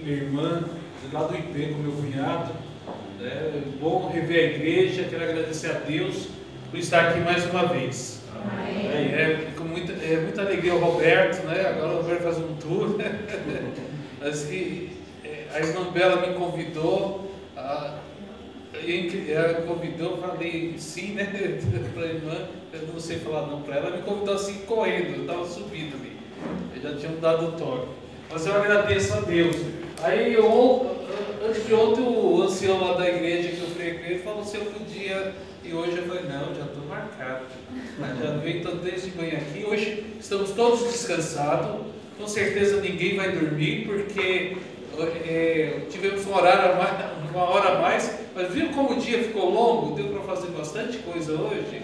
minha irmã, lá do IP com meu cunhado. É bom rever a igreja, quero agradecer a Deus por estar aqui mais uma vez. Com muita alegria o Roberto, né? Agora o Roberto faz um tour. Mas a irmã Bela me convidou, ela convidou, eu falei sim, né? Para a irmã, eu não sei falar não para ela, ela me convidou assim correndo, eu estava subindo ali, eu já tinha dado o toque. Mas eu agradeço a Deus. Aí antes de ontem o ancião lá da igreja que eu frequento falou se eu podia, e hoje eu falei, não, já estou marcado. Já venho então desde manhã aqui, hoje estamos todos descansados, com certeza ninguém vai dormir, porque tivemos uma hora a mais, mas viu como o dia ficou longo? Deu para fazer bastante coisa hoje.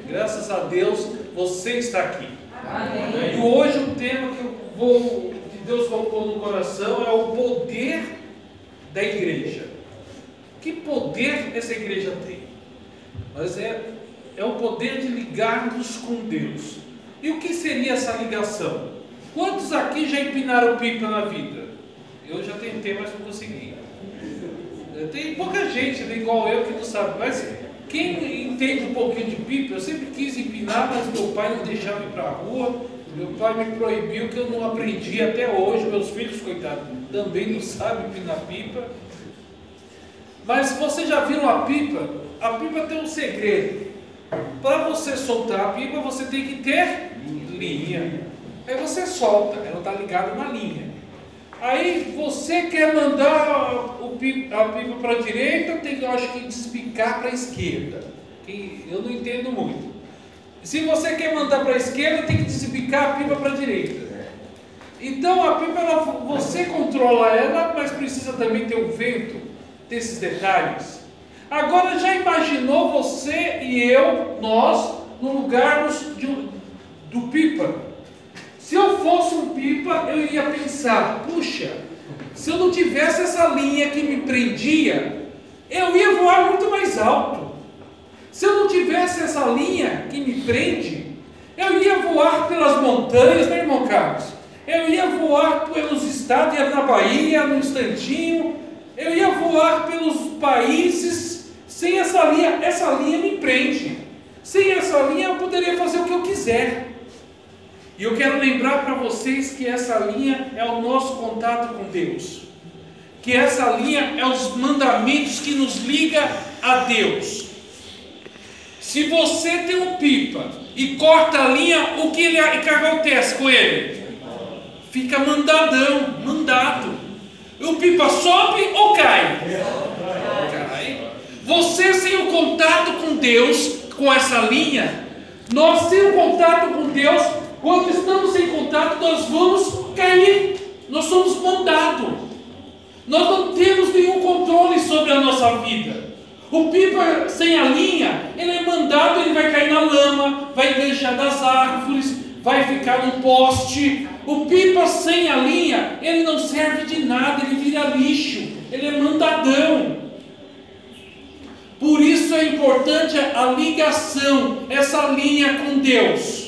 Graças a Deus você está aqui. Amém. E hoje o tema que Deus colocou no coração é o poder da igreja. Que poder essa igreja tem? Mas é o poder de ligarmos com Deus. E o que seria essa ligação? Quantos aqui já empinaram pipa na vida? Eu já tentei, mas não consegui. Tem pouca gente, igual eu, que não sabe. Mas quem entende um pouquinho de pipa, eu sempre quis empinar, mas meu pai não deixava ir para a rua. Meu pai me proibiu, que eu não aprendi até hoje. Meus filhos, coitados, também não sabem empinar pipa. Mas vocês já viram a pipa? A pipa tem um segredo. Para você soltar a pipa, você tem que ter linha. Aí você solta, ela está ligada na linha. Aí você quer mandar a pipa para a direita, tem que, eu acho que despicar para a esquerda. Eu não entendo muito. Se você quer mandar para a esquerda, tem que despicar a pipa para a direita. Então a pipa, você controla ela, mas precisa também ter o vento, desses detalhes. Agora já imaginou você e nós, no lugar do pipa? Se eu fosse um pipa, eu ia pensar, puxa, se eu não tivesse essa linha que me prendia, eu ia voar muito mais alto. Se eu não tivesse essa linha que me prende, eu ia voar pelas montanhas, né, irmão Carlos? Eu ia voar pelos estados, ia na Bahia, no instantinho, eu ia voar pelos países. Sem essa linha me prende. Sem essa linha eu poderia fazer o que eu quiser. E eu quero lembrar para vocês que essa linha é o nosso contato com Deus. Que essa linha é os mandamentos que nos liga a Deus. Se você tem um pipa e corta a linha, o que acontece com ele? Fica mandado. O pipa sobe ou cai? Cai. Você sem o contato com Deus, com essa linha, nós sem o contato com Deus, quando estamos em contato, nós vamos cair. Nós somos mandados. Nós não temos nenhum controle sobre a nossa vida. O pipa sem a linha, ele é mandado, ele vai cair na lama, vai enganchar das árvores, vai ficar no poste. O pipa sem a linha, ele não serve de nada, ele vira lixo, ele é mandadão. Por isso é importante a ligação, essa linha com Deus.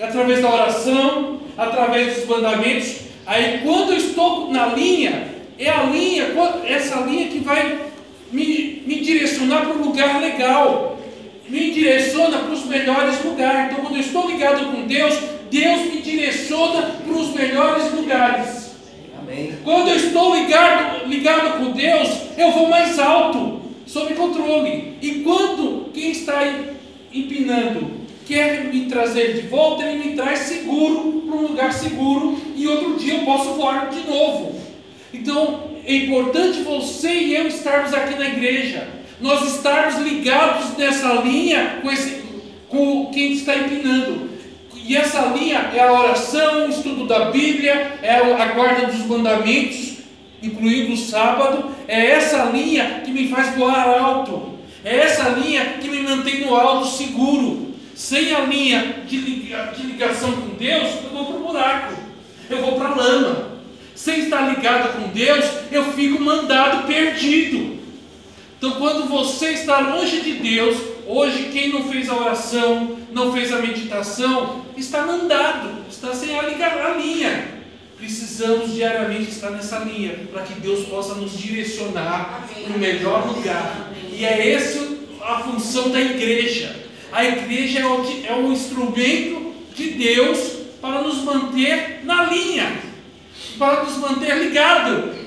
Através da oração, através dos mandamentos. Aí quando eu estou na linha, essa linha que vai me direcionar para um lugar legal. Me direciona para os melhores lugares. Então quando eu estou ligado com Deus, Deus me direciona para os melhores lugares. Amém. Quando eu estou ligado com Deus, eu vou mais alto, sob controle. E quando quem está empinando quer me trazer de volta, ele me traz seguro, para um lugar seguro, e outro dia eu posso voar de novo. Então é importante você e eu estarmos aqui na igreja, nós estarmos ligados nessa linha com quem está empinando. E essa linha é a oração, o estudo da Bíblia, é a guarda dos mandamentos, incluindo o sábado. É essa linha que me faz voar alto, é essa linha que me mantém no alto seguro. Sem a linha de ligação com Deus, eu vou para o buraco, eu vou para a lama. Sem estar ligado com Deus, eu fico mandado, perdido. Então quando você está longe de Deus, hoje quem não fez a oração, não fez a meditação, está mandado, está sem a linha. precisamos diariamente estar nessa linha, para que Deus possa nos direcionar para o melhor lugar. E é essa a função da igreja. A igreja é um instrumento de Deus para nos manter na linha, para nos manter ligados.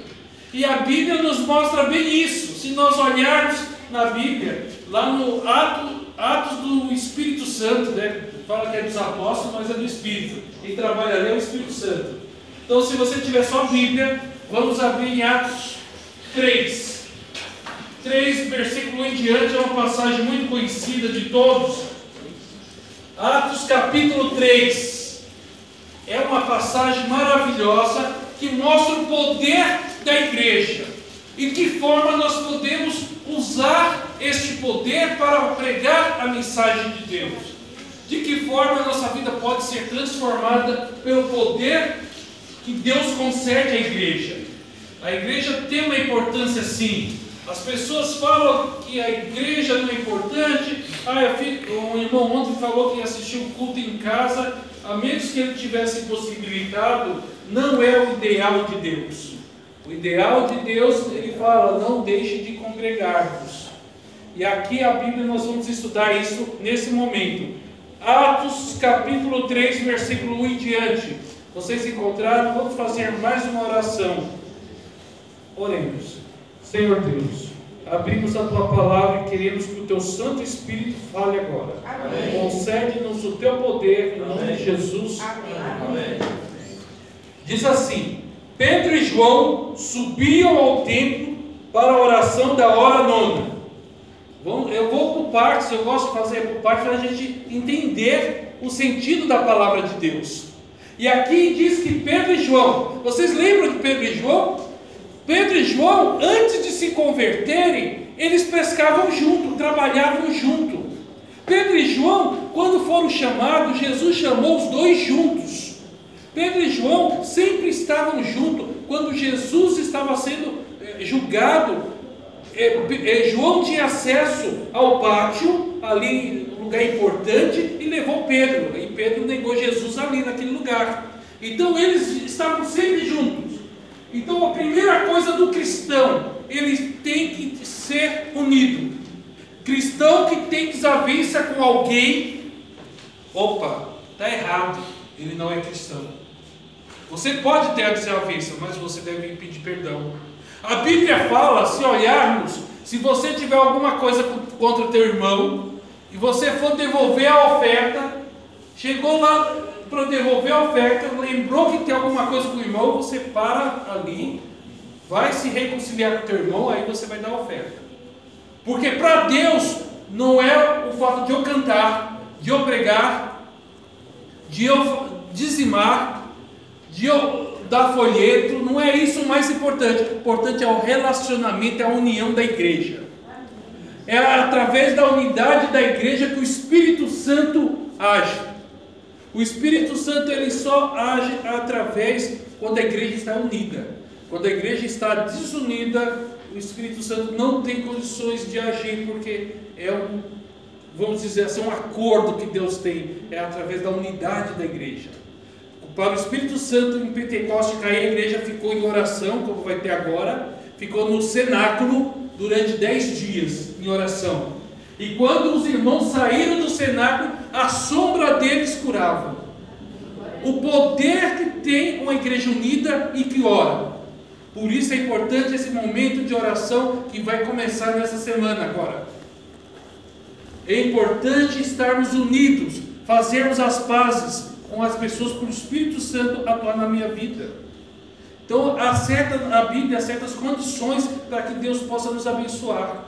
E a Bíblia nos mostra bem isso. Se nós olharmos na Bíblia, lá no Atos do Espírito Santo, né? Fala que é dos apóstolos, mas é do Espírito. Quem trabalha ali é o Espírito Santo. Então, se você tiver só a Bíblia, vamos abrir em Atos 3. 3, versículo em diante, é uma passagem muito conhecida de todos. Atos capítulo 3. É uma passagem maravilhosa que mostra o poder da igreja. E que forma nós podemos usar este poder para pregar a mensagem de Deus. De que forma a nossa vida pode ser transformada pelo poder que Deus concede à igreja. A igreja tem uma importância sim. As pessoas falam que a igreja não é importante. Um irmão ontem falou que assistiu o culto em casa, a menos que ele tivesse possibilitado, não é o ideal de Deus. O ideal de Deus, ele fala, não deixe de congregar-vos. E aqui a Bíblia nós vamos estudar isso nesse momento. Atos capítulo 3, versículo 1 em diante. Vocês encontraram? Vamos fazer mais uma oração. Oremos. Senhor Deus, abrimos a Tua palavra e queremos que o Teu Santo Espírito fale agora. Amém. Concede-nos o Teu poder, em nome de Jesus. Amém. Diz assim: Pedro e João subiam ao templo para a oração da hora nona. Eu vou por partes, eu gosto de fazer por partes para a gente entender o sentido da palavra de Deus. E aqui diz que Pedro e João, vocês lembram de Pedro e João? Pedro e João, antes de se converterem, eles pescavam junto, trabalhavam junto. Pedro e João, quando foram chamados, Jesus chamou os dois juntos. Pedro e João sempre estavam juntos. Quando Jesus estava sendo julgado, João tinha acesso ao pátio, ali, lugar importante, e levou Pedro. E Pedro negou Jesus ali, naquele lugar. Então eles estavam sempre juntos. Então a primeira coisa do cristão, ele tem que ser unido. Cristão que tem desavença com alguém, opa, está errado, ele não é cristão. Você pode ter a desavença, mas você deve pedir perdão. A Bíblia fala, se olharmos, se você tiver alguma coisa contra o teu irmão, e você for devolver a oferta, chegou lá para devolver a oferta, lembrou que tem alguma coisa com o irmão, você para ali, vai se reconciliar com o teu irmão, aí você vai dar a oferta. Porque para Deus não é o fato de eu cantar, de eu pregar, de eu dizimar, de eu dar folheto, não é isso o mais importante. O importante é o relacionamento, é a união da igreja. É através da unidade da igreja que o Espírito Santo age. O Espírito Santo ele só age através quando a igreja está unida. Quando a igreja está desunida, o Espírito Santo não tem condições de agir, porque vamos dizer assim, um acordo que Deus tem, é através da unidade da igreja. Para o Espírito Santo em Pentecostes cair, a igreja ficou em oração, como vai ter agora, ficou no cenáculo durante 10 dias em oração. E quando os irmãos saíram do cenáculo, a sombra deles curava. O poder que tem uma igreja unida e que ora. Por isso é importante esse momento de oração que vai começar nessa semana agora. É importante estarmos unidos, fazermos as pazes com as pessoas, para o Espírito Santo atuar na minha vida. Então a Bíblia certas condições para que Deus possa nos abençoar.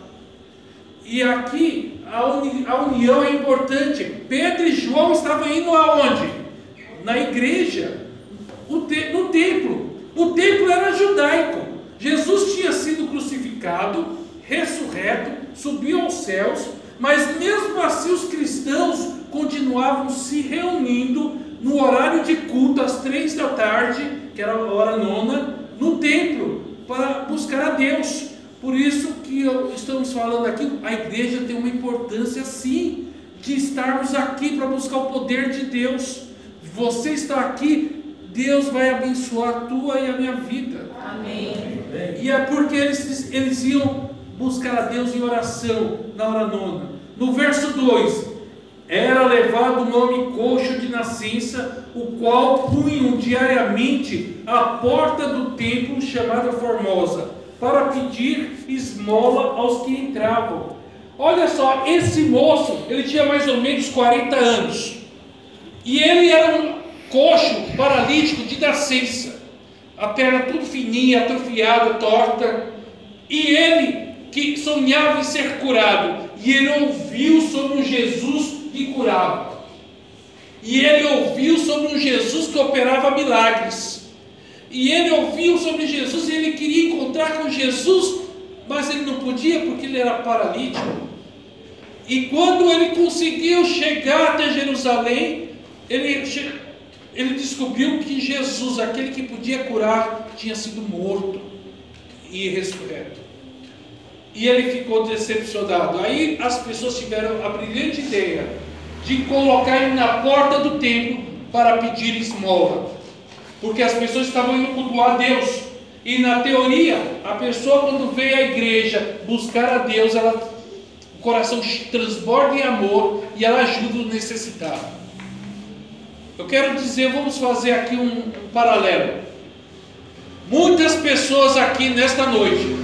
E aqui a união é importante. Pedro e João estavam indo aonde? Na igreja, no templo. O templo era judaico. Jesus tinha sido crucificado, ressurreto, subiu aos céus, mas mesmo assim os cristãos continuavam se reunindo no horário de culto, às 3 da tarde, que era a hora nona, no templo, para buscar a Deus. Por isso que estamos falando aqui, a igreja tem uma importância sim, de estarmos aqui para buscar o poder de Deus. Você está aqui Deus vai abençoar a tua e a minha vida. Amém. E é porque eles iam buscar a Deus em oração na hora nona. No verso 2: era levado um homem coxo de nascença, o qual punham diariamente à porta do templo chamada Formosa, para pedir esmola aos que entravam. Olha só, esse moço, ele tinha mais ou menos 40 anos, e ele era um coxo, paralítico de nascença, a perna tudo fininha, atrofiada, torta, e ele que sonhava em ser curado, e ele ouviu sobre um Jesus que curava, e ele ouviu sobre um Jesus que operava milagres, e ele ouviu sobre Jesus, e ele queria encontrar com Jesus, mas ele não podia porque ele era paralítico. E quando ele conseguiu chegar até Jerusalém, ele descobriu que Jesus, aquele que podia curar, tinha sido morto e ressurreto. E ele ficou decepcionado. Aí as pessoas tiveram a brilhante ideia de colocar ele na porta do templo para pedir esmola, porque as pessoas estavam indo cultuar a Deus. E na teoria, a pessoa, quando veio à igreja buscar a Deus, o coração transborda em amor e ela ajuda o necessitado. Eu quero dizer, vamos fazer aqui um paralelo. Muitas pessoas aqui nesta noite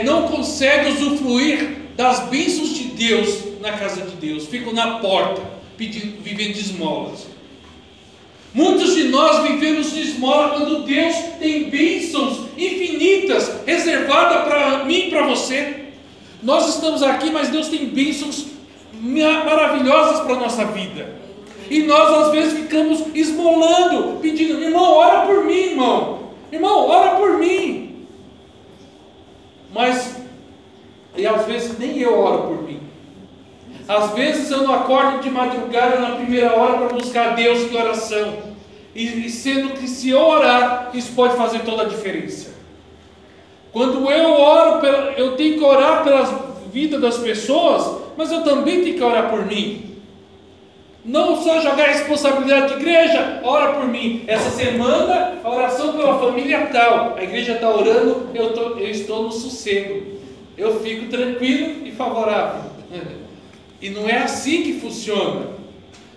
não conseguem usufruir das bênçãos de Deus na casa de Deus, ficam na porta vivendo de esmolas. Muitos de nós vivemos de esmola quando Deus tem bênçãos infinitas reservadas para mim e para você. Nós estamos aqui, mas Deus tem bênçãos maravilhosas para a nossa vida. E nós às vezes ficamos esmolando, pedindo: irmão, ora por mim, irmão. Irmão, ora por mim. E às vezes nem eu oro por mim. Às vezes eu não acordo de madrugada na primeira hora para buscar a Deus em oração. E sendo que se eu orar, isso pode fazer toda a diferença. Quando eu oro, eu tenho que orar pela vida das pessoas, mas eu também tenho que orar por mim. Não só jogar a responsabilidade de igreja, ora por mim. Essa semana, a oração pela família tal. A igreja está orando, eu estou no sossego. Eu fico tranquilo e favorável. E não é assim que funciona.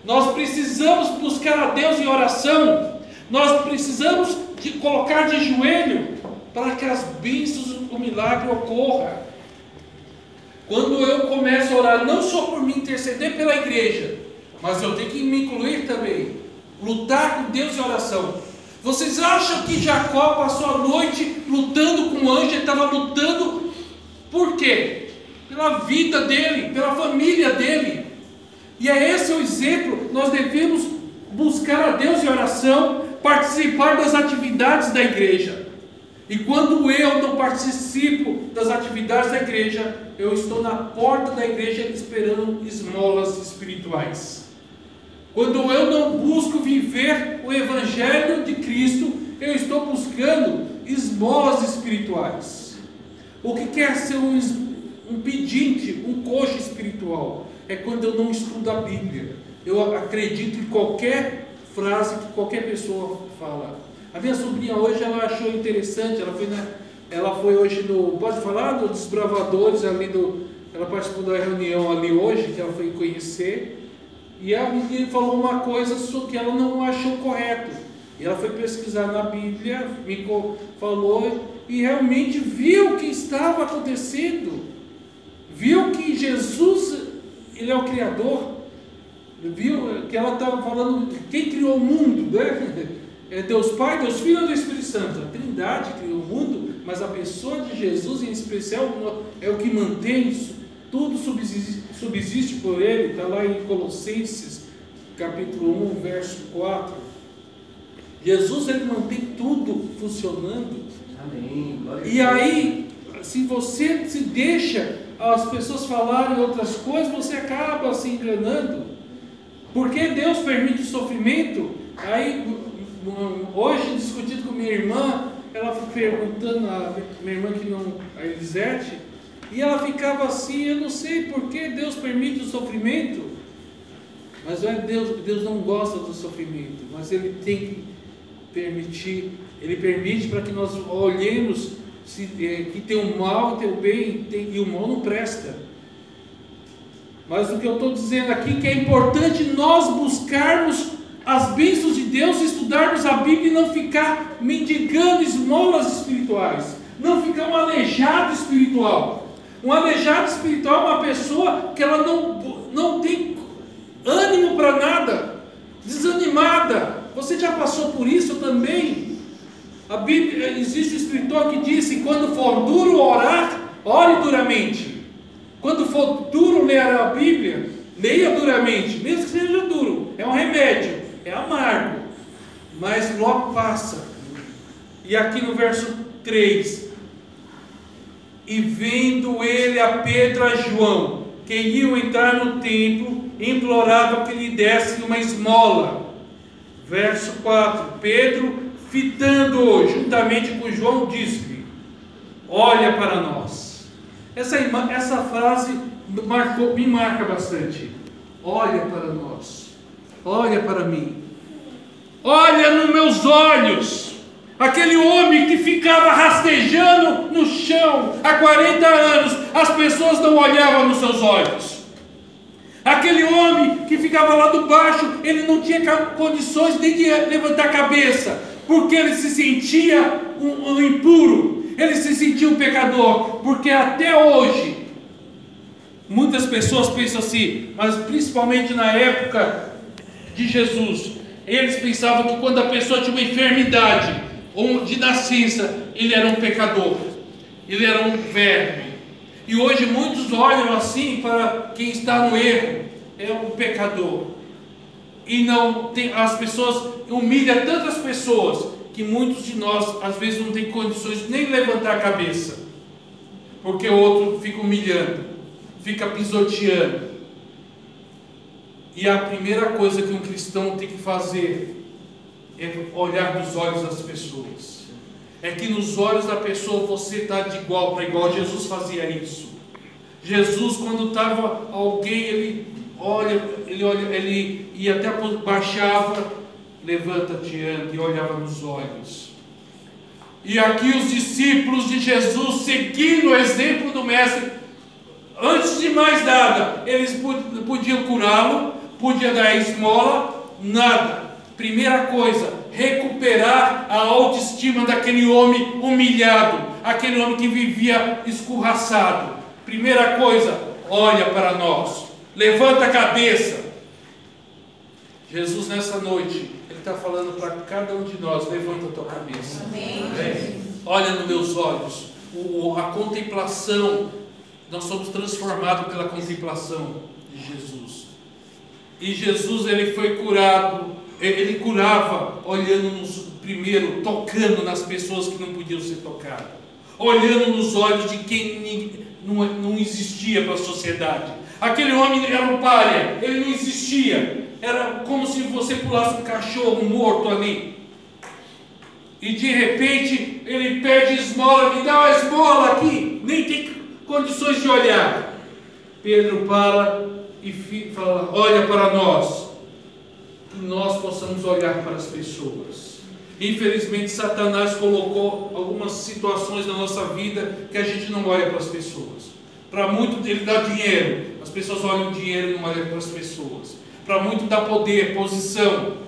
Nós precisamos buscar a Deus em oração. Nós precisamos colocar de joelho para que as bênçãos, o milagre ocorra. Quando eu começo a orar, não só por me interceder pela igreja, mas eu tenho que me incluir também, lutar com Deus em oração. Vocês acham que Jacó passou a noite lutando com o anjo? Ele estava lutando por quê? Pela vida dele, pela família dele. E é esse o exemplo. Nós devemos buscar a Deus em oração, participar das atividades da igreja. E quando eu não participo das atividades da igreja, eu estou na porta da igreja esperando esmolas espirituais. Quando eu não busco viver o Evangelho de Cristo, eu estou buscando esmolas espirituais. O que quer ser um pedinte, um coxo espiritual? É quando eu não estudo a Bíblia. Eu acredito em qualquer frase que qualquer pessoa fala. A minha sobrinha hoje, ela achou interessante, ela foi hoje pode falar, dos desbravadores ali ela participou da reunião ali hoje, que ela foi conhecer, e a menina falou uma coisa que ela não achou correto, e ela foi pesquisar na Bíblia, me falou, e realmente viu o que estava acontecendo, viu que Jesus, Ele é o Criador, viu que ela estava falando, quem criou o mundo, né? É Deus Pai, Deus Filho e Deus Espírito Santo. A Trindade criou o mundo, mas a pessoa de Jesus em especial é o que mantém isso. Tudo subsiste por Ele. Está lá em Colossenses capítulo 1, verso 4. Jesus, Ele mantém tudo funcionando. Amém. E aí, se você se deixa as pessoas falarem outras coisas, você acaba se enganando. Porque Deus permite o sofrimento? Aí, hoje, discutindo com minha irmã, ela foi perguntando, minha irmã a Elisete, e ela ficava assim: eu não sei por que Deus permite o sofrimento, mas Deus não gosta do sofrimento, mas Ele tem Ele permite para que nós olhemos que tem o mal e tem o bem, e o mal não presta. Mas o que eu estou dizendo aqui, que é importante nós buscarmos as bênçãos de Deus, estudarmos a Bíblia e não ficar mendigando esmolas espirituais, não ficar um aleijado espiritual. Um aleijado espiritual é uma pessoa que ela não tem ânimo para nada, desanimada. Você já passou por isso também? A Bíblia, existe um escritor que disse: quando for duro orar, ore duramente. Quando for duro ler a Bíblia, leia duramente, mesmo que seja duro. É um remédio, é amargo, mas logo passa. E aqui no verso 3: e vendo ele a Pedro e a João, que iam entrar no templo, implorava que lhe dessem uma esmola. Verso 4: Pedro, fitando-o juntamente com João, disse-lhe: olha para nós. Essa frase me marca bastante. Olha para nós, olha para mim, olha nos meus olhos. Aquele homem que ficava rastejando no chão há 40 anos, as pessoas não olhavam nos seus olhos. Aquele homem que ficava lá do baixo, ele não tinha condições nem de levantar a cabeça, porque ele se sentia um impuro, ele se sentia um pecador, porque até hoje, muitas pessoas pensam assim, mas principalmente na época de Jesus, eles pensavam que quando a pessoa tinha uma enfermidade, ou de nascença, ele era um pecador, ele era um verme. E hoje muitos olham assim para quem está no erro, é um pecador. E não tem, as pessoas humilham tantas pessoas que muitos de nós às vezes não tem condições nem de levantar a cabeça, porque o outro fica humilhando, fica pisoteando. E a primeira coisa que um cristão tem que fazer é olhar nos olhos das pessoas. É que nos olhos da pessoa você está de igual para igual. Jesus fazia isso. Jesus, quando estava alguém, ele ia até baixava, levanta-te, anda, e olhava nos olhos. E aqui os discípulos de Jesus, seguindo o exemplo do mestre, antes de mais nada, eles podiam curá-lo, podiam dar esmola, nada. Primeira coisa, recuperar a autoestima daquele homem humilhado, aquele homem que vivia escorraçado. Primeira coisa, olha para nós, levanta a cabeça. Jesus nessa noite, Ele está falando para cada um de nós: levanta a tua cabeça. Amém. Olha nos meus olhos. A contemplação, nós somos transformados pela contemplação de Jesus. E Jesus, Ele foi curado. Ele curava olhando primeiro, tocando nas pessoas que não podiam ser tocadas, olhando nos olhos de quem não existia para a sociedade. Aquele homem era um pária, ele não existia, era como se você pulasse um cachorro morto ali, e de repente ele pede esmola, me dá uma esmola aqui, nem tem condições de olhar. Pedro para e fala: olha para nós, que nós possamos olhar para as pessoas. Infelizmente Satanás colocou algumas situações na nossa vida que a gente não olha para as pessoas. Para muito ele dá dinheiro, as pessoas olham o dinheiro e não olham para as pessoas. Para muito dá poder, posição.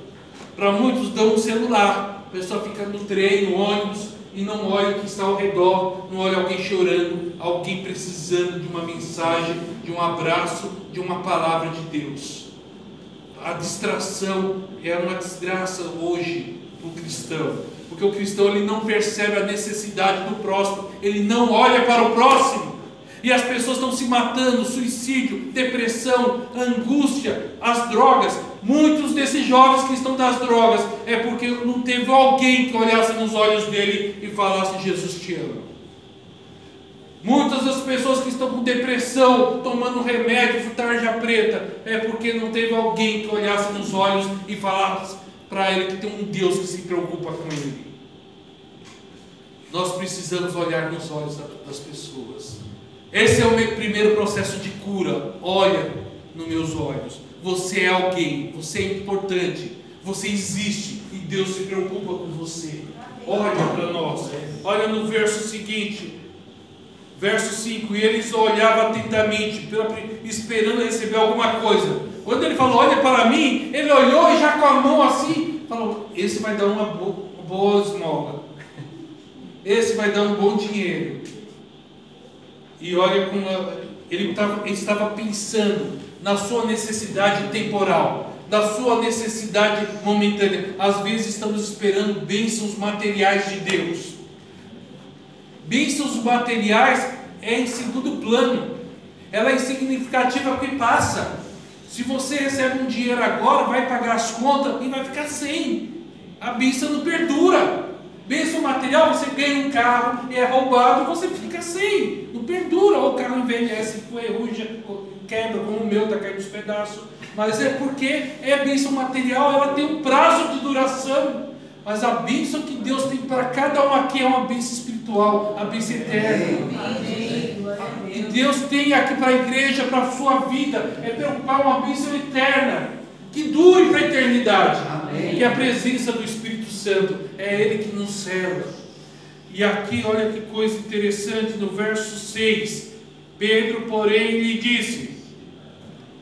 Para muitos dão um celular, a pessoa fica no trem, no ônibus, e não olha o que está ao redor, não olha alguém chorando, alguém precisando de uma mensagem, de um abraço, de uma palavra de Deus. A distração é uma desgraça hoje para o cristão, porque o cristão ele não percebe a necessidade do próximo, ele não olha para o próximo, e as pessoas estão se matando, suicídio, depressão, angústia, as drogas. Muitos desses jovens que estão das drogas é porque não teve alguém que olhasse nos olhos dele e falasse: Jesus te ama. Muitas das pessoas que estão com depressão, tomando remédio, tarja preta, é porque não teve alguém que olhasse nos olhos e falasse para ele que tem um Deus que se preocupa com ele. Nós precisamos olhar nos olhos das pessoas. Esse é o primeiro processo de cura. Olha nos meus olhos. Você é alguém, você é importante, você existe e Deus se preocupa com você. Olha para nós. Olha no verso seguinte. Verso 5, e eles olhavam atentamente, esperando receber alguma coisa. Quando ele falou, olha para mim, ele olhou e já com a mão assim, falou, esse vai dar uma boa esmola. Esse vai dar um bom dinheiro. E olha como ele estava pensando na sua necessidade temporal, da sua necessidade momentânea. Às vezes estamos esperando bênçãos materiais de Deus. Bênçãos materiais é em segundo plano. Ela é insignificativa porque passa. Se você recebe um dinheiro agora, vai pagar as contas e vai ficar sem. A bênção não perdura. Bênção material, você ganha um carro, é roubado, você fica sem. Não perdura. Ou o carro envelhece, ferruja, quebra, como o meu está caindo dos pedaços. Mas é porque é bênção material, ela tem um prazo de duração. Mas a bênção que Deus tem para cada um aqui é uma bênção espiritual, a bênção eterna. E Deus tem aqui para a igreja, para a sua vida, é preocupar uma bênção eterna, que dure para a eternidade. Que a presença do Espírito Santo, é Ele que nos serve. E aqui, olha que coisa interessante, no verso 6, Pedro, porém, lhe disse,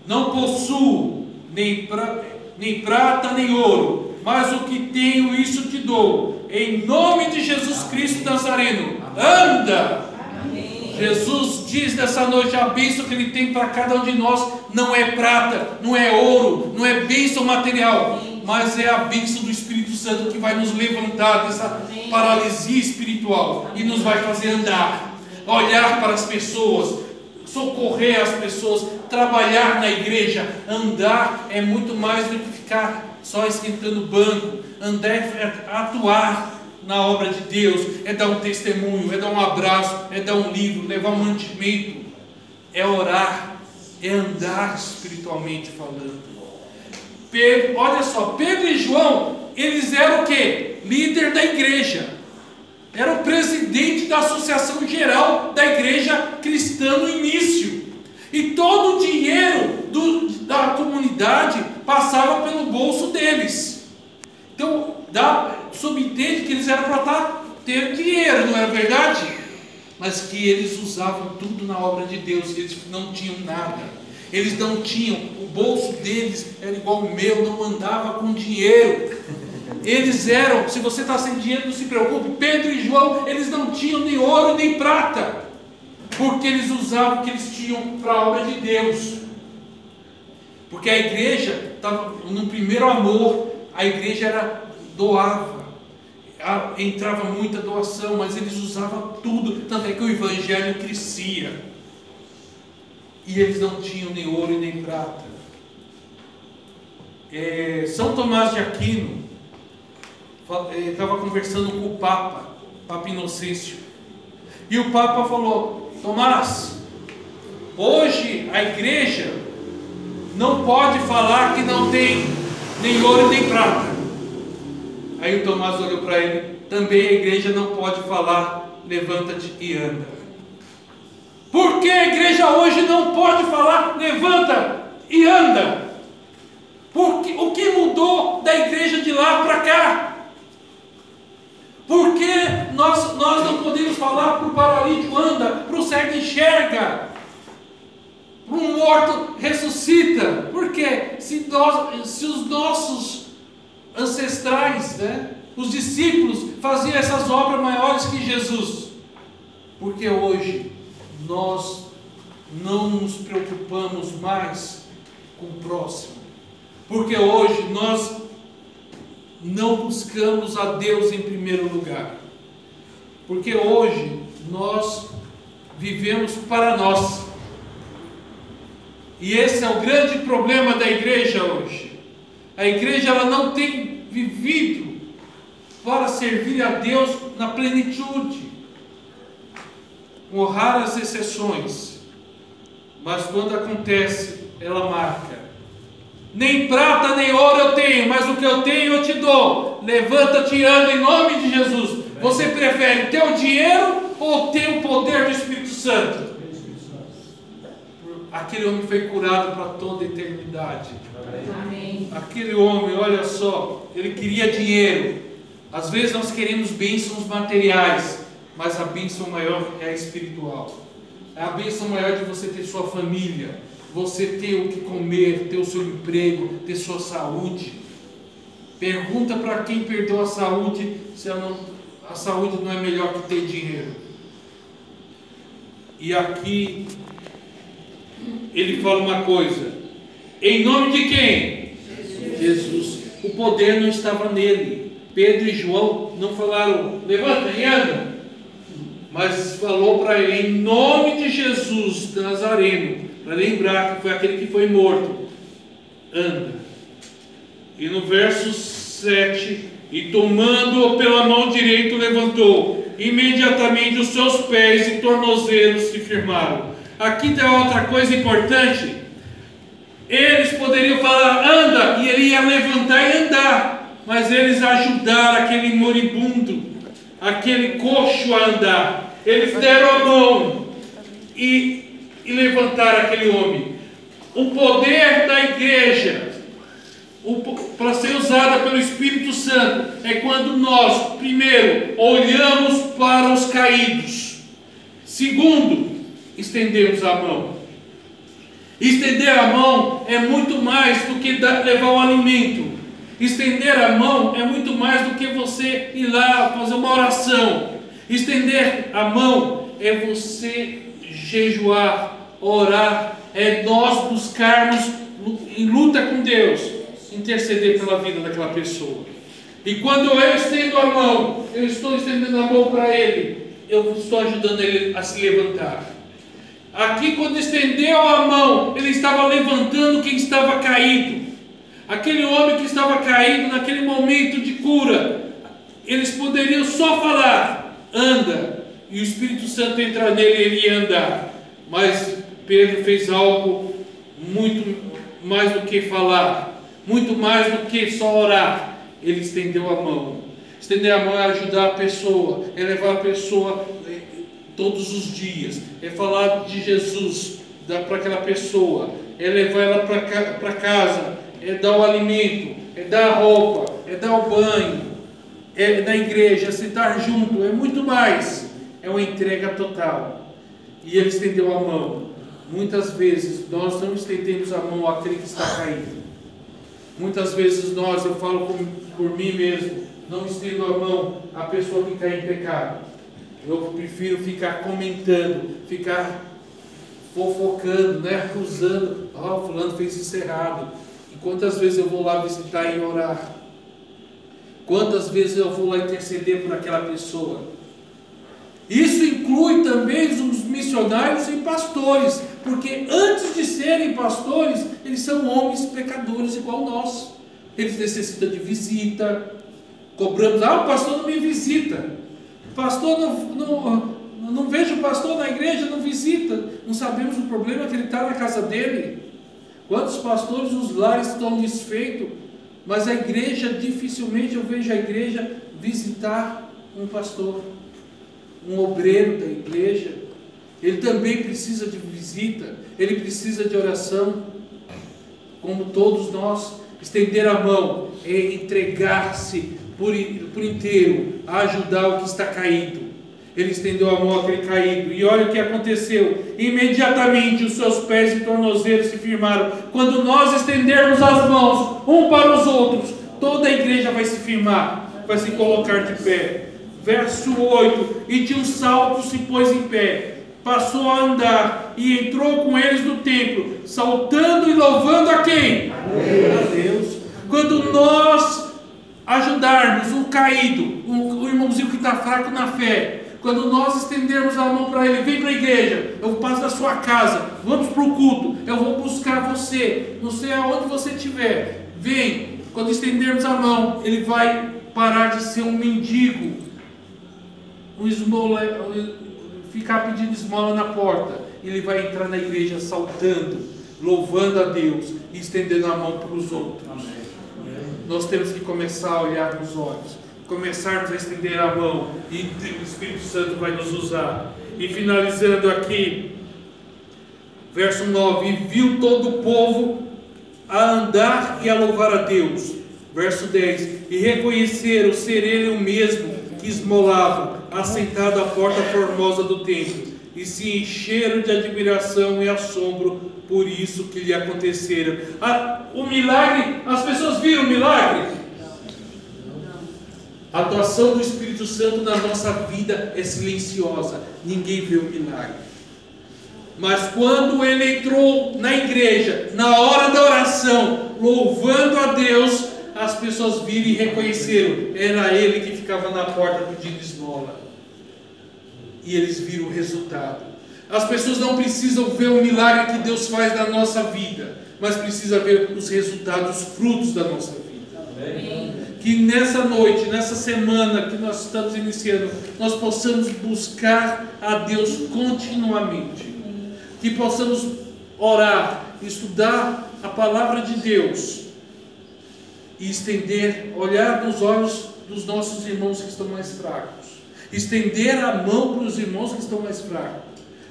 não possuo nem prata nem ouro, mas o que tenho, isso te dou. Em nome de Jesus Cristo Nazareno, anda! Amém. Jesus diz nessa noite, a bênção que Ele tem para cada um de nós não é prata, não é ouro, não é bênção material, mas é a bênção do Espírito Santo que vai nos levantar dessa paralisia espiritual e nos vai fazer andar, olhar para as pessoas, socorrer as pessoas, trabalhar na igreja. Andar é muito mais do que ficar só esquentando o banco. Andar é atuar na obra de Deus, é dar um testemunho, é dar um abraço, é dar um livro, levar um mantimento, é orar, é andar espiritualmente falando. Pedro, olha só, Pedro e João, eles eram o quê? Líder da igreja, era o presidente da associação geral da igreja cristã no início, e todo o dinheiro da comunidade passava pelo bolso deles. Então subentende que eles eram para ter dinheiro, não é verdade? Mas que eles usavam tudo na obra de Deus, eles não tinham nada, eles não tinham, o bolso deles era igual o meu, não andava com dinheiro. Eles eram, se você está sem dinheiro, não se preocupe, Pedro e João, eles não tinham nem ouro nem prata, porque eles usavam o que eles tinham para a obra de Deus. Porque a igreja estava no primeiro amor, a igreja doava, entrava muita doação, mas eles usavam tudo, tanto é que o evangelho crescia, e eles não tinham nem ouro e nem prata. São Tomás de Aquino estava conversando com o Papa Inocêncio, e o Papa falou: Tomás, hoje a igreja não pode falar que não tem nem ouro nem prata. Aí o Tomás olhou para ele: também a igreja não pode falar, levanta-te e anda. Por que a igreja hoje não pode falar, levanta e anda? Porque o que mudou da igreja de lá para cá? Por que nós não podemos falar para o paralítico anda, para o cego enxerga, para um morto ressuscita? Por quê? Se os nossos ancestrais, os discípulos, faziam essas obras maiores que Jesus, porque hoje nós não nos preocupamos mais com o próximo? Porque hoje nós não buscamos a Deus em primeiro lugar? Porque hoje nós vivemos para nós. E esse é o grande problema da igreja hoje. A igreja ela não tem vivido para servir a Deus na plenitude, com raras exceções, mas quando acontece, ela marca: nem prata nem ouro eu tenho, mas o que eu tenho eu te dou. Levanta-te e anda em nome de Jesus. Você prefere ter o dinheiro ou ter o poder do Espírito Santo? aquele homem foi curado para toda a eternidade. Amém. Aquele homem, olha só, ele queria dinheiro. Às vezes nós queremos bênçãos materiais, mas a bênção maior é a espiritual. É a bênção maior de você ter sua família, você ter o que comer, ter o seu emprego, ter sua saúde. Pergunta para quem perdeu a saúde se a saúde não é melhor que ter dinheiro. E aqui ele fala uma coisa: em nome de quem? Jesus. O poder não estava nele. Pedro e João não falaram, levanta e anda, mas falou para ele, em nome de Jesus Nazareno, para lembrar que foi aquele que foi morto, anda. E no verso 7, e tomando-o pela mão direita levantou, imediatamente os seus pés e tornozelos se firmaram. Aqui tem outra coisa importante. Eles poderiam falar, anda, e ele ia levantar e andar, mas eles ajudaram aquele moribundo, aquele coxo a andar. Eles deram a mão e levantaram aquele homem. O poder da igreja, para ser usada pelo Espírito Santo, é quando nós, primeiro, olhamos para os caídos. Segundo, estendemos a mão. Estender a mão é muito mais do que levar o alimento. Estender a mão é muito mais do que você ir lá fazer uma oração. Estender a mão é você jejuar, orar, é nós buscarmos em luta com Deus, interceder pela vida daquela pessoa. E quando eu estendo a mão, eu estou estendendo a mão para ele, eu estou ajudando ele a se levantar. Aqui, quando estendeu a mão, ele estava levantando quem estava caído. Aquele homem que estava caído naquele momento de cura, eles poderiam só falar, anda, e o Espírito Santo entrar nele e ele ia andar. Mas Pedro fez algo muito mais do que falar, muito mais do que só orar. Ele estendeu a mão. Estender a mão é ajudar a pessoa, é levar a pessoa todos os dias, é falar de Jesus para aquela pessoa, é levar ela para casa, é dar o alimento, é dar a roupa, é dar o banho, é na igreja, é sentar junto, é muito mais, é uma entrega total. E ele estendeu a mão. Muitas vezes nós não estendemos a mão àquele que está caído. Muitas vezes eu falo por mim mesmo, não estendo a mão à pessoa que cai em pecado. Eu prefiro ficar comentando, ficar fofocando, né? Acusando. Fulano fez isso errado. E quantas vezes eu vou lá visitar e orar? Quantas vezes eu vou lá interceder por aquela pessoa? Isso inclui também os missionários e pastores, porque antes de serem pastores, eles são homens pecadores igual nós. Eles necessitam de visita. Cobramos, o pastor não me visita. Pastor, não vejo o pastor na igreja, não visita. Não sabemos o problema que ele está na casa dele. Quantos pastores, os lares estão desfeitos, mas a igreja, dificilmente eu vejo a igreja visitar um pastor, um obreiro da igreja. Ele também precisa de visita, ele precisa de oração, como todos nós. Estender a mão é entregar-se por inteiro a ajudar o que está caído. Ele estendeu a mão àquele caído, e olha o que aconteceu. Imediatamente os seus pés e tornozelos se firmaram. Quando nós estendermos as mãos um para os outros, toda a igreja vai se firmar, vai se colocar de pé. Verso 8: e de um salto se pôs em pé, passou a andar e entrou com eles no templo, saltando e louvando a quem? A Deus. Quando nós ajudarmos um caído, um irmãozinho que está fraco na fé, quando nós estendermos a mão para ele, vem para a igreja, eu passo da sua casa, vamos para o culto, eu vou buscar você, não sei aonde você estiver, vem. Quando estendermos a mão, ele vai parar de ser um mendigo, ficar pedindo esmola na porta. Ele vai entrar na igreja saltando, louvando a Deus e estendendo a mão para os outros. Amém. Nós temos que começar a olhar nos olhos, começarmos a estender a mão, e o Espírito Santo vai nos usar. E finalizando aqui, Verso 9: e viu todo o povo a andar e a louvar a Deus. Verso 10: e reconheceram ser ele o mesmo que esmolava, assentado à porta formosa do templo, e se encheram de admiração e assombro por isso que lhe acontecera. O milagre, as pessoas viram o milagre? A atuação do Espírito Santo na nossa vida é silenciosa, ninguém vê o milagre. Mas quando ele entrou na igreja, na hora da oração, louvando a Deus, as pessoas viram e reconheceram, era ele que ficava na porta pedindo esmola. E eles viram o resultado. As pessoas não precisam ver o milagre que Deus faz na nossa vida, mas precisam ver os resultados, os frutos da nossa vida. Amém. Que nessa noite, nessa semana que nós estamos iniciando, nós possamos buscar a Deus continuamente. Que possamos orar, estudar a palavra de Deus e estender, olhar nos olhos dos nossos irmãos que estão mais fracos, estender a mão para os irmãos que estão mais fracos.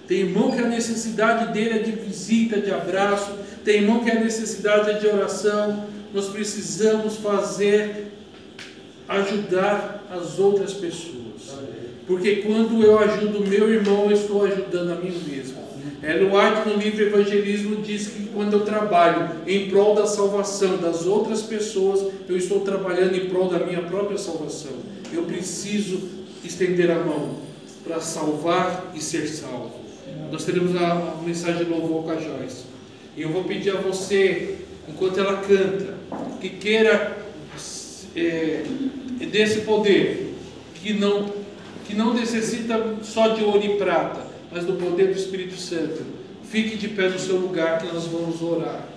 Tem irmão que a necessidade dele é de visita, de abraço, tem irmão que a necessidade é de oração. Nós precisamos ajudar as outras pessoas, porque quando eu ajudo o meu irmão, eu estou ajudando a mim mesmo. Ellen White, no livro Evangelismo, diz que quando eu trabalho em prol da salvação das outras pessoas, eu estou trabalhando em prol da minha própria salvação. Eu preciso estender a mão para salvar e ser salvo. Nós teremos a mensagem de louvor com a Joyce. E eu vou pedir a você, enquanto ela canta, que queira desse poder, que não necessita só de ouro e prata, mas do poder do Espírito Santo. Fique de pé no seu lugar que nós vamos orar.